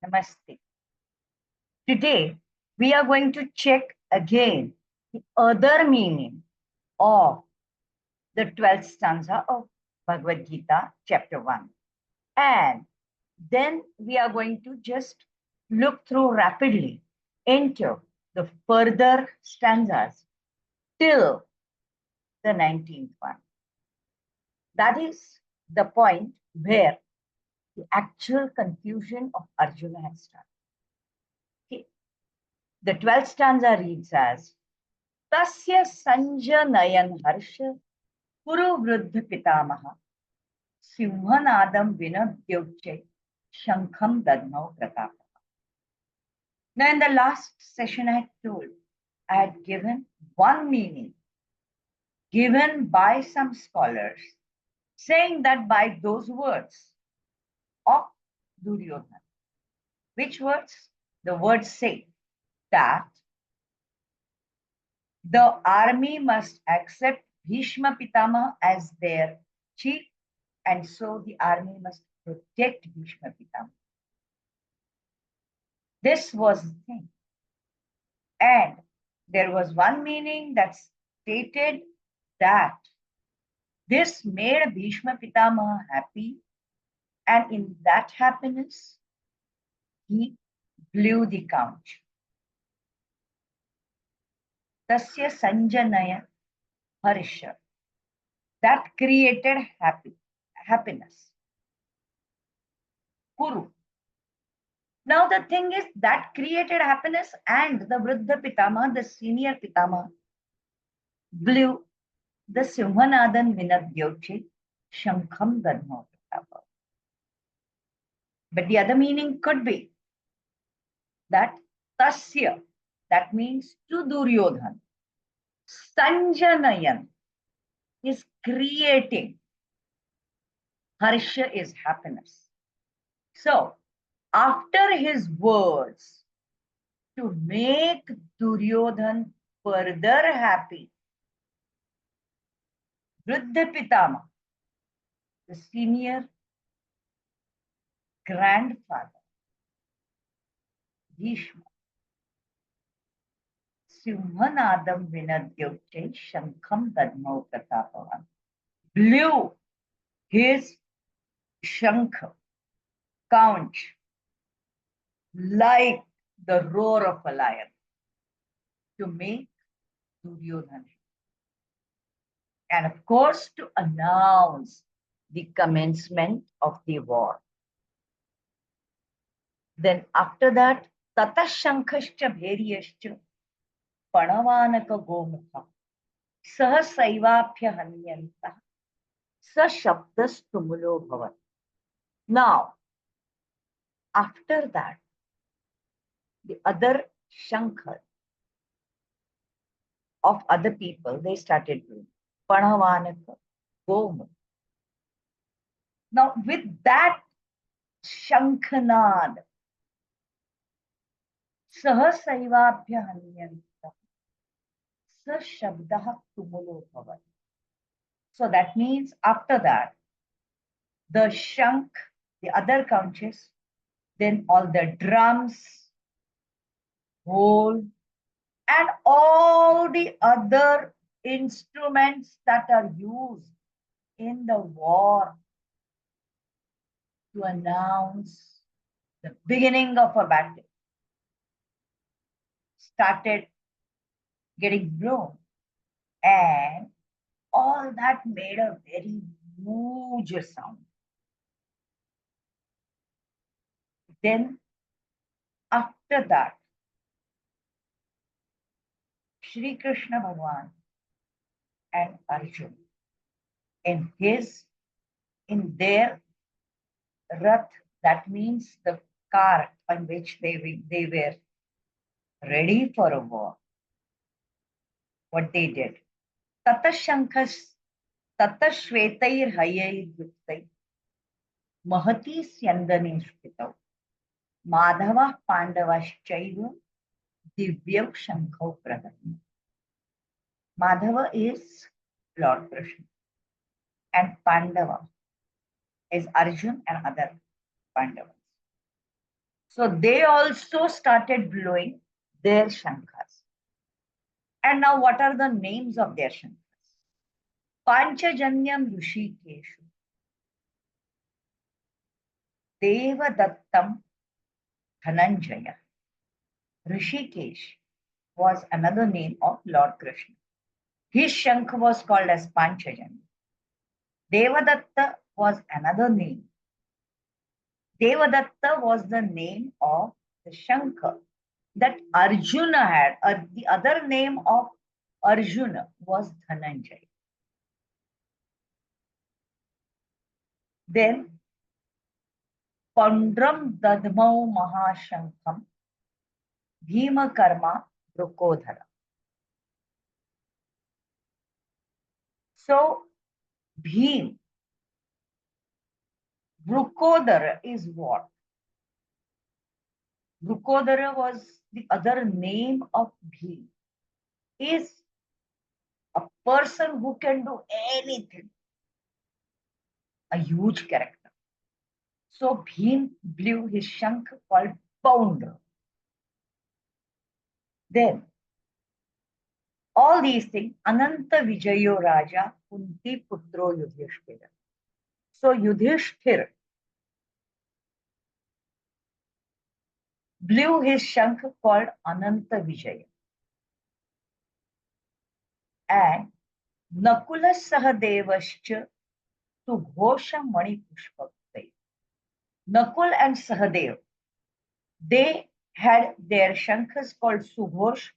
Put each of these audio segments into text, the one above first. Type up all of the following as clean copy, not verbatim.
Namaste. Today, we are going to check again the other meaning of the 12th stanza of Bhagavad Gita, chapter 1. And then we are going to just look through rapidly into the further stanzas till the 19th one. That is the point where the actual confusion of Arjuna has started. Okay. The 12th stanza reads as Tasya Sanjanayan Harsha Puru Vruddha Pitamaha Simhanadam Vinabhyokche Shankham Dadmau Pratapa. Now, in the last session, I had given one meaning given by some scholars, saying that by those words of Duryodhana. Which words? The words say that the army must accept Bhishma Pitamah as their chief, and so the army must protect Bhishma Pitamah. This was the thing. And there was one meaning that stated that this made Bhishma Pitamah happy, and in that happiness, he blew the conch. Tasya Sanjanaya Harsha. That created happiness. Kuru. Now the thing is that created happiness, and the Vruddha Pitama, the senior Pitama, blew the Simhanadan Vinadyoche Shankham Dadmau Pratapa. But the other meaning could be that Tasya, that means to Duryodhan, Sanjanayan is creating. Harsha is happiness. So, after his words, to make Duryodhan further happy, Vruddha Pitama, the senior grandfather, Bhishma, Simhanadam Vinadyoche Shankham Dadmau Pratapavan, blew his shankha, conch, like the roar of a lion to make Duryodhana. And of course, to announce the commencement of the war. Then after that, Tata Shankascha Bheriyascha Panavanaka Gomukha Sahasaivapya Hanyanta Sa Shabdas Tumulo Bhavat. Now, after that, the other Shankar of other people, they started doing Panavanaka Gomukha. Now, with that Shankhanad, Sahasaivabhya Hanyanta, Sa Shabdah Tumulo Bhavat. So that means after that, the Shankh, the other conches, then all the drums, whole, and all the other instruments that are used in the war to announce the beginning of a battle started getting blown, and all that made a very huge sound. Then after that, Shri Krishna Bhagwan and Arjuna in their rath, that means the cart on which they were ready for a war. What they did, Tata Shankhas, Tata Shvetair Hayai Yuktai, Mahati Syandani Shpitau, Madhava Pandavaschaiva, Divyav Shankho Pradhan. Madhava is Lord Krishna, and Pandava is Arjun and other Pandavas. So they also started blowing their shankhas. And now what are the names of their shankhas? Panchajanyam Rishikeshu, Devadattam Dhananjaya. Rishikesh was another name of Lord Krishna. His shankh was called as Panchajanya. Devadatta was another name. Devadatta was the name of the shankh that Arjuna had. The other name of Arjuna was Dhananjaya. Then Pandram Dadmau Mahashankham Bhima Karma Rukodhara. So Bhim, Rukodhara is what? Rukodhara was the other name of Bhim. Is a person who can do anything, a huge character. So Bhim blew his shankh called Pounder. Then all these things, Ananta Vijayo Raja Kunti Putro Yudhishthira. So Yudhishthir blew his shankh called Ananta Vijaya. And Nakula Sahadevascha Sughosha Mani Pushpaktai. Nakul and Sahadev, they had their shankhas called Sughosh.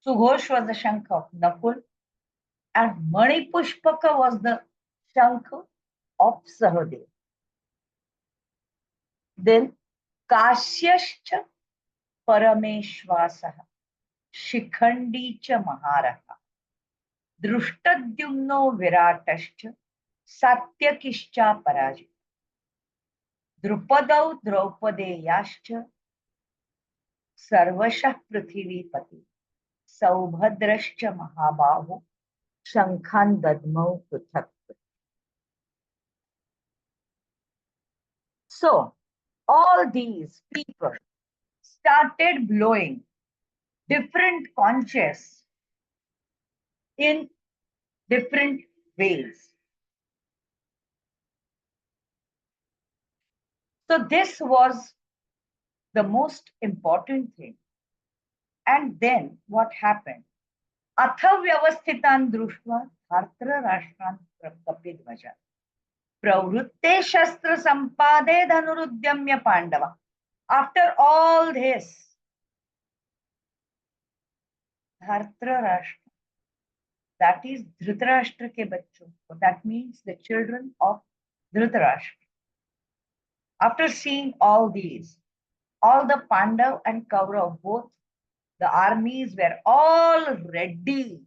Sughosh was the shankh of Nakul, and Mani Pushpaka was the shankh of Sahadev. Then Kasyascha Parameshwasaha Shikhandi cha Maharaha Drushtadhyumno Viratascha Satyakishcha Parajita Drupadau Draupadeyascha Sarvashah Prithivipati Saubhadrascha Mahabahu Shankhan Dadmau Pruthak. So all these people started blowing different conches in different ways. So this was the most important thing. And then what happened? Atha vyavasthitan drushva dhartra rashtan kapidvaja pravrutte shastra sampade dhanurudyamya pandava. After all this, dhartra rashtra, that is Dhritarashtra ke bachcho, that means the children of Dhritarashtra. After seeing all these, all the Pandav and Kaurav, both the armies were all ready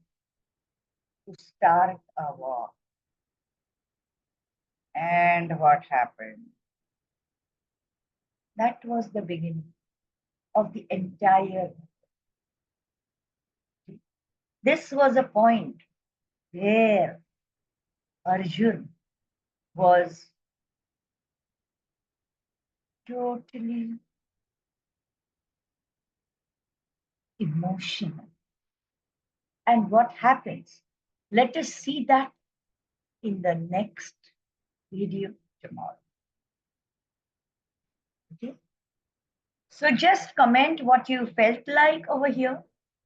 to start a war. And what happened? That was the beginning of the entire. This was a point where Arjun was totally emotional. And what happens? Let us see that in the next video tomorrow. Okay? So just comment what you felt like over here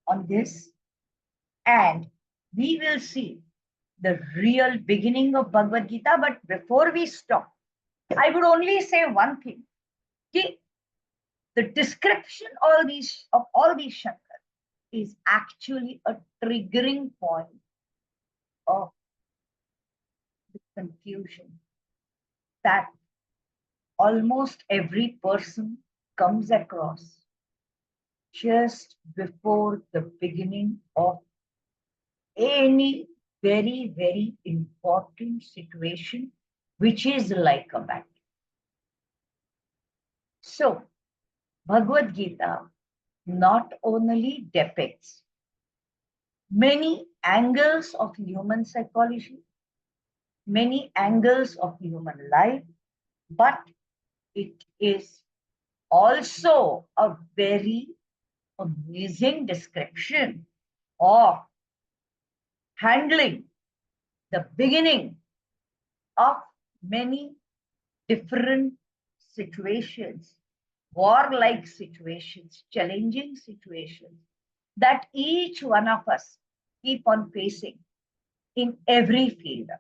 on this, and we will see the real beginning of Bhagavad Gita. But before we stop, I would only say one thing. The description of all these shankars is actually a triggering point of the confusion that almost every person comes across just before the beginning of any very, very important situation, which is like a battle. So, Bhagavad Gita not only depicts many angles of human psychology, many angles of human life, but it is also a very amazing description of handling the beginning of many different situations, warlike situations, challenging situations that each one of us keep on facing in every field.